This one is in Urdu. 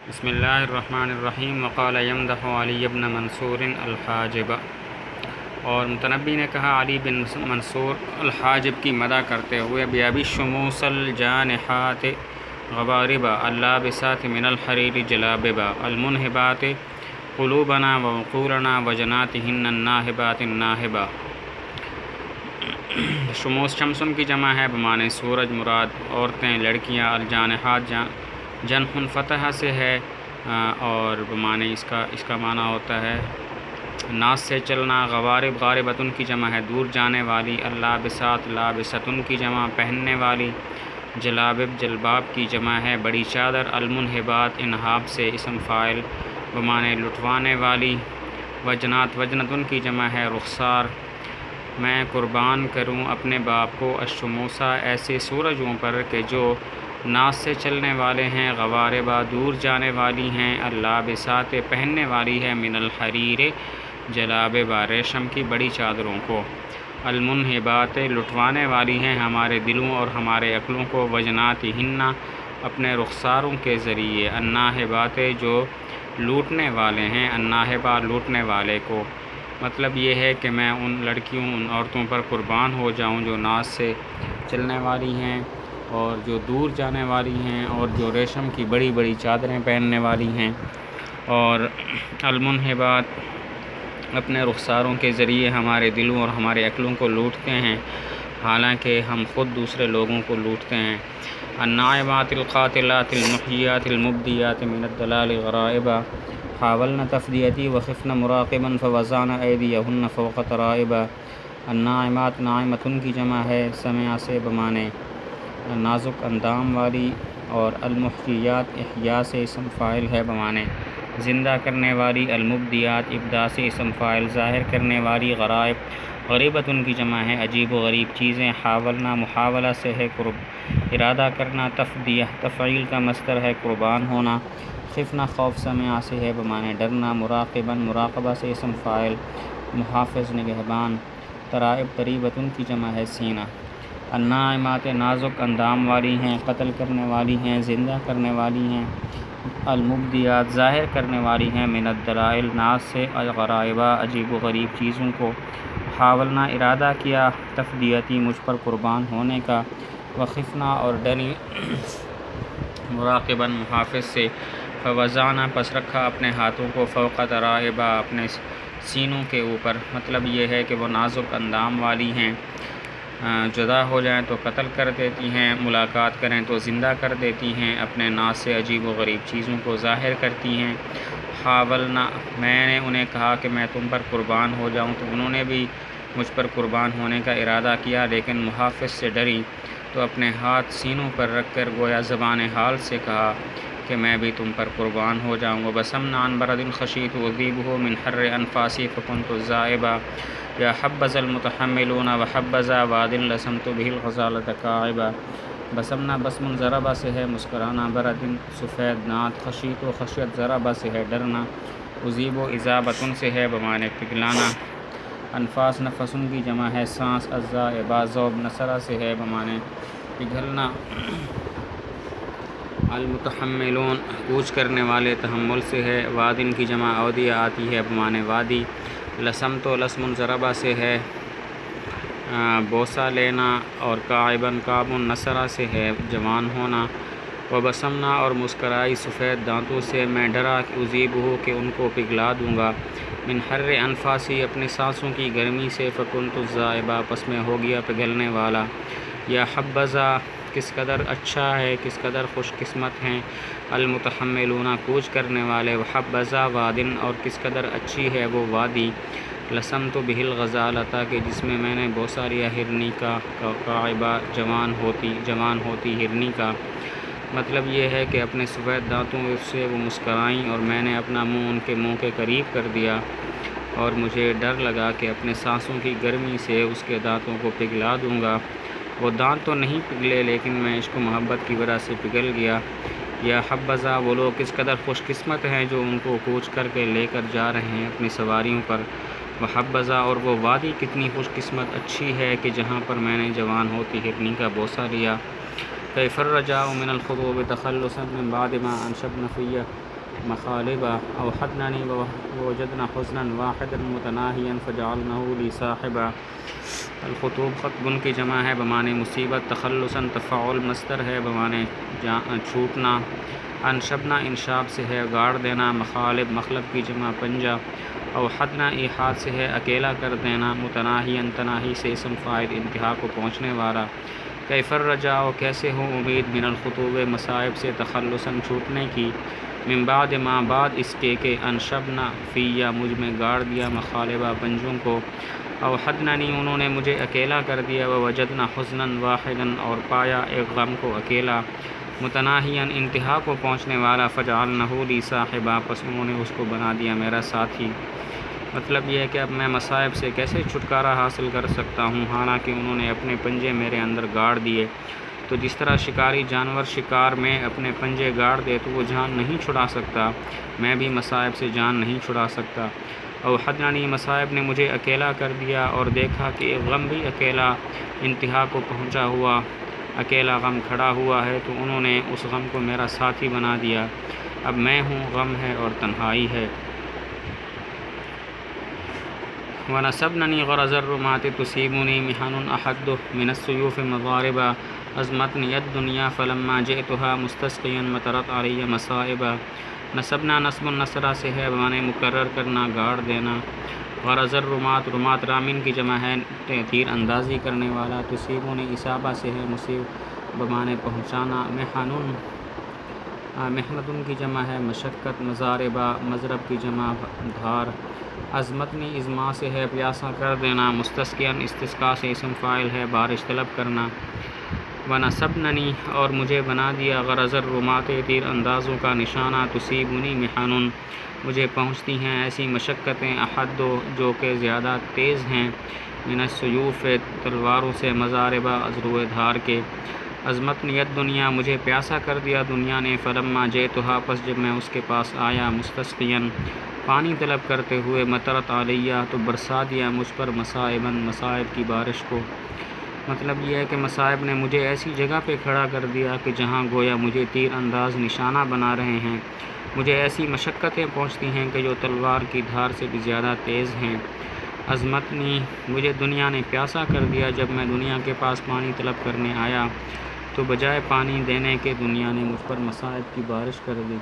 بسم اللہ الرحمن الرحیم وقال یمدح علی بن منصور الحاجب، اور متنبی نے کہا علی بن منصور الحاجب کی مدح کرتے ہوئے بیابی شموس الجانحات غباربا اللابسات من الحریر جلاببا المنہبات قلوبنا وعقولنا وجناتہن الناہبات الناہبا۔ شموس شمسن کی جمع ہے بمعنی سورج، مراد عورتیں، لڑکیاں۔ الجانحات جنح فتح سے ہے اور بمعنی اس کا معنی ہوتا ہے ناس سے چلنا۔ غوارب غاربتن کی جمع ہے دور جانے والی۔ اللابسات لابستن کی جمع پہننے والی۔ جلابب جلباب کی جمع ہے بڑی چادر۔ المنہبات انہاب سے اسم فاعل بمعنی لٹوانے والی۔ وجنات وجنتن کی جمع ہے رخسار۔ میں قربان کروں اپنے باپ کو الشموسہ ایسے سورجوں پر کہ جو ناس سے چلنے والے ہیں، غواربا دور جانے والی ہیں، اللابسات پہننے والی ہے، من الحریر جلاببا ریشم کی بڑی چادروں کو، المنہبات لٹوانے والی ہیں ہمارے دلوں اور ہمارے عقلوں کو، وجناتہن اپنے رخساروں کے ذریعے، الناہبات جو لوٹنے والے ہیں، الناہبا لوٹنے والے کو۔ مطلب یہ ہے کہ میں ان لڑکیوں، ان عورتوں پر قربان ہو جاؤں جو ناس سے چلنے والی ہیں اور جو دور جانے والی ہیں اور جو ریشم کی بڑی بڑی چادریں پہننے والی ہیں، اور المنہبات اپنے رخساروں کے ذریعے ہمارے دلوں اور ہمارے عقلوں کو لوٹتے ہیں، حالانکہ ہم خود دوسرے لوگوں کو لوٹتے ہیں۔ الناعمات القاتلات المحیات المبدیات من الدلال غرائبا حاولن تفدیتی وخفن مراقبا فوضعن ایدیہن فوق ترائبا۔ الناعمات ناعمتن کی جمع ہے سمع سے بمعنی نازک اندام والی، اور المحیات احیاء سے اسم فاعل ہے بمعنی زندہ کرنے والی۔ المبدیات ابداع سے اسم فاعل ظاہر کرنے والی۔ غرائب غریبتن کی جمع ہے عجیب و غریب چیزیں۔ حاولنا محاولہ سے ہے ارادہ کرنا۔ تفدیہ تفعیل کا مصدر ہے قربان ہونا۔ خفنا خوف سمع سے ہے بمعنی ڈرنا۔ مراقبا مراقبہ سے اسم فاعل محافظ نگہبان۔ ترائب تریبتن کی جمع ہے سینہ۔ الناعمات نازک اندام والی ہیں، قتل کرنے والی ہیں، زندہ کرنے والی ہیں۔ المبدیات ظاہر کرنے والی ہیں، من الدلائل ناس سے، الغرائبہ عجیب و غریب چیزوں کو۔ حاولنا ارادہ کیا، تفدیتی مجھ پر قربان ہونے کا، وخفنا اور ڈری مراقباً محافظ سے، فوضعنا پس رکھا اپنے ہاتھوں کو، فوق ترائبا اپنے سینوں کے اوپر۔ مطلب یہ ہے کہ وہ نازک اندام والی ہیں، جدا ہو جائیں تو قتل کر دیتی ہیں، ملاقات کریں تو زندہ کر دیتی ہیں، اپنے ناس سے عجیب و غریب چیزوں کو ظاہر کرتی ہیں۔ حاولنا میں نے انہیں کہا کہ میں تم پر قربان ہو جاؤں، تو انہوں نے بھی مجھ پر قربان ہونے کا ارادہ کیا، لیکن محافظ سے ڈری تو اپنے ہاتھ سینوں پر رکھ کر گویا زبان حال سے کہا کہ میں بھی تم پر قربان ہو جاؤں گا۔ بسمنا عن برد خشیت اذیبہ من حر انفاسی فکنت الزائبہ یا حبذا المتحملون وحبذا واد لسمت به الغزالۃ کاعبا۔ بسمنا بسم ضربہ سے ہے مسکرانا، بردن سفید نات، خشیت و خشیت ضربہ سے ہے ڈرنا، اذیب و اذابتن سے ہے بمعنی پگھلانا۔ انفاس نفسن کی جمع ہے سانس۔ الزائبہ ذوب نصرہ سے ہے بمعنی پگھلنا۔ المتحملون کوچ کرنے والے، تحمل سے ہے۔ وادن کی جمع اودیہ آتی ہے بمعنی وادی۔ لسمت و لسم ضربہ سے ہے بوسہ لینا، اور کاعباً کعب نصرہ سے ہے جوان ہونا۔ وبسمنا اور مسکرائی سفید دانتوں سے، میں ڈرا کہ اذیبہ کہ ان کو پگھلا دوں گا، من حر انفاسی اپنی سانسوں کی گرمی سے، فکنت الزائبہ پس میں ہو گیا پگھلنے والا۔ یا حبذا کس قدر اچھا ہے، کس قدر خوش قسمت ہیں، المتحملون کوچ کرنے والے، وحبذا وادن اور کس قدر اچھی ہے وہ وادی، لسمت بہ الغزالۃ کہ جس میں نے بوسہ لیا ہرنی کا، کاعبہ جوان ہوتی ہرنی کا۔ مطلب یہ ہے کہ اپنے سفید دانتوں سے وہ مسکرائیں اور میں نے اپنا منہ ان کے منہ کے قریب کر دیا، اور مجھے ڈر لگا کہ اپنے سانسوں کی گرمی سے اس کے دانتوں کو پگھلا دوں گا۔ وہ دانت تو نہیں پگھلے، لیکن میں عشق و محبت کی وجہ سے پگھل گیا۔ یا حبذا وہ لوگ کس قدر خوش قسمت ہیں جو ان کو کوچ کر کے لے کر جا رہے ہیں اپنی سواریوں پر۔ وحبذا اور وہ وادی کتنی خوش قسمت اچھی ہے کہ جہاں پر میں نے جوان ہوتی ہرنی کا بوسہ لیا۔ کیف الرجاء من الخطوب تخلصا من بعد ما انشبن فیہ مخالبا اوحدننی ووجدنا حزنا واحدا متناہیا فجعلنه لی صاحبا۔ الخطوب خط بن کی جمع ہے بمعنی مصیبت، تخلصا تفعل مصدر ہے بمعنی چھوٹنا، انشبنا انشاب سے ہے گاڑ دینا، مخالب مخلب کی جمع پنجہ، اوحدنا ایحاد سے ہے اکیلا کر دینا، متناہیا تناہی سے اسم فاعل انتہا کو پہنچنے والا، کیف الرجاء کیسے ہو امید، من الخطوب مصائب سے، تخلصا چھوٹنے کی، من بعد ما بعد اس کے کہ، انشبنا فیا مجھ میں گاڑ دیا، مخالبہ پنجوں کو، اوحدننی انہوں نے مجھے اکیلا کر دیا، ووجدنا حزنا واحدا اور پایا ایک غم کو اکیلا، متناہیا انتہا کو پہنچنے والا، فجعلنہ لی صاحبا پس انہوں نے اس کو بنا دیا میرا ساتھی۔ مطلب یہ ہے کہ اب میں مصائب سے کیسے چھٹکارا حاصل کر سکتا ہوں، حالانکہ انہوں نے اپنے پنجے میرے اندر گاڑ دیے۔ تو جس طرح شکاری جانور شکار میں اپنے پنجے گاڑ دے تو وہ جان نہیں چھڑا سکتا، میں بھی مصائب سے جان نہیں چھڑا سکتا۔ اوحدنی مصائب نے مجھے اکیلا کر دیا اور دیکھا کہ ایک غم بھی اکیلا انتہا کو پہنچا ہوا اکیلا غم کھڑا ہوا ہے، تو انہوں نے اس غم کو میرا ساتھی بنا دیا۔ اب میں ہوں، غم ہے اور تنہائی ہے۔ وَنَصَبْنَنِي غَرَضَ الرُّمَاةِ تُصِيبُنِي مِحَنٌ أَحَدُّ مِنَ السُّيُوفِ مَضَارِبًا أَزْمَتْنِي الدُّنْيَا فَلَمَّا جِئْتُهَا مُسْتَسْقِيًا مَطَرَتْ عَلَيَّ مَصَائِبًا۔ نصبنا نصب النصرہ سے ہے بمعنی مقرر کرنا گاڑ دینا، غرض الرمات رمات رامین کی جمع ہے تیر اندازی کرنے والا، تصیبنی اصابہ سے ہے مصیب بمعنی پہنچانا، محنتن کی جمع ہے مشقت، مضاربہ مضرب کی جمع دھار، عظمتنی ازما سے ہے پیاسا کر دینا، مستسقیاً استسقاء سے اسم فاعل ہے بارش طلب کرنا، ونصبننی اور مجھے بنا دیا، غرض الرمات تیر اندازوں کا نشانہ، تصیبنی محنن مجھے پہنچتی ہیں ایسی مشقتیں، احد جو کہ زیادہ تیز ہیں، من السیوف تلواروں سے، مضاربہ ازروئے دھار کے، عظمتنی الدنیا مجھے پیاسا کر دیا دنیا نے، فلما جئتھا پس جب میں اس کے پاس آیا، مستسقیاً پانی طلب کرتے ہوئے، مطرت علیہ تو برسا دیا مجھ پر، مصائباً مصائب کی بارش کو۔ مطلب یہ ہے کہ مصائب نے مجھے ایسی جگہ پہ کھڑا کر دیا کہ جہاں گویا مجھے تیر انداز نشانہ بنا رہے ہیں، مجھے ایسی مشقتیں پہنچتی ہیں کہ جو تلوار کی دھار سے بھی زیادہ تیز ہیں۔ عظمتنی مجھے دنیا نے پیاسا کر دیا، جب میں دنیا کے پاس پانی طلب کرنے آیا تو بجائے پانی دینے کے دنیا نے مجھ پر مصائب کی بارش کر دی۔